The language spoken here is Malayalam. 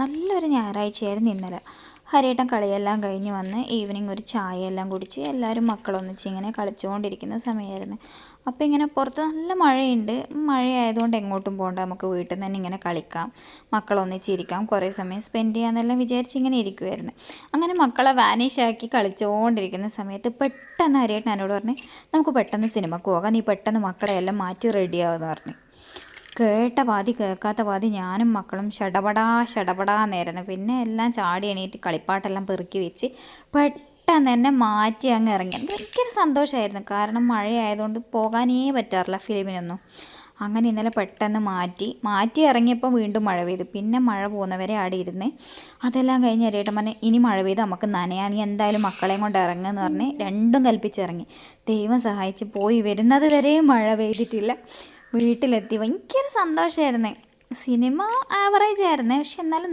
നല്ലൊരു ഞായറാഴ്ചയായിരുന്നു ഇന്നലെ. ഹരിയേട്ടൻ കളിയെല്ലാം കഴിഞ്ഞ് വന്ന് ഈവനിങ് ഒരു ചായയെല്ലാം കുടിച്ച് എല്ലാവരും മക്കളൊന്നിച്ച് ഇങ്ങനെ കളിച്ചുകൊണ്ടിരിക്കുന്ന സമയമായിരുന്നു. അപ്പോൾ ഇങ്ങനെ പുറത്ത് നല്ല മഴയുണ്ട്. മഴയായതുകൊണ്ട് എങ്ങോട്ടും പോകണ്ട, നമുക്ക് വീട്ടിൽ നിന്ന് തന്നെ ഇങ്ങനെ കളിക്കാം, മക്കളൊന്നിച്ചിരിക്കാം, കുറേ സമയം സ്പെൻഡ് ചെയ്യാമെന്നെല്ലാം വിചാരിച്ച് ഇങ്ങനെ ഇരിക്കുമായിരുന്നു. അങ്ങനെ മക്കളെ വാനിഷാക്കി കളിച്ചുകൊണ്ടിരിക്കുന്ന സമയത്ത് പെട്ടെന്ന് ഹരിയേട്ടൻ എന്നോട് പറഞ്ഞു, നമുക്ക് പെട്ടെന്ന് സിനിമക്ക് പോകാം, നീ പെട്ടെന്ന് മക്കളെ എല്ലാം മാറ്റി റെഡിയാവുമെന്ന് പറഞ്ഞു. കേട്ട പാതി കേൾക്കാത്ത പാതി ഞാനും മക്കളും ഷടപടാന്നായിരുന്നു. പിന്നെ എല്ലാം ചാടി എണീറ്റ് കളിപ്പാട്ടെല്ലാം പെറുക്കി വെച്ച് പെട്ടെന്ന് തന്നെ മാറ്റി അങ്ങ് ഇറങ്ങി. ഭയങ്കര സന്തോഷമായിരുന്നു, കാരണം മഴയായതുകൊണ്ട് പോകാനേ പറ്റാറില്ല ഫിലിമിനൊന്നും. അങ്ങനെ ഇന്നലെ പെട്ടെന്ന് മാറ്റി ഇറങ്ങിയപ്പോൾ വീണ്ടും മഴ പെയ്തു. പിന്നെ മഴ പോകുന്നവരെ ആടെ ഇരുന്ന് അതെല്ലാം കഴിഞ്ഞ് ഹരിയേട്ടൻ പറഞ്ഞ്, ഇനി മഴ പെയ്ത് നമുക്ക് നനയാ, നീ എന്തായാലും മക്കളെയും കൊണ്ട് ഇറങ്ങുമെന്ന് പറഞ്ഞ് രണ്ടും കൽപ്പിച്ചിറങ്ങി. ദൈവം സഹായിച്ച് പോയി വരുന്നത് വരെ മഴ പെയ്തിട്ടില്ല. വീട്ടിലെത്തി ഭയങ്കര സന്തോഷമായിരുന്നു. സിനിമ ആവറേജ് ആയിരുന്നേ, പക്ഷെ എന്നാലും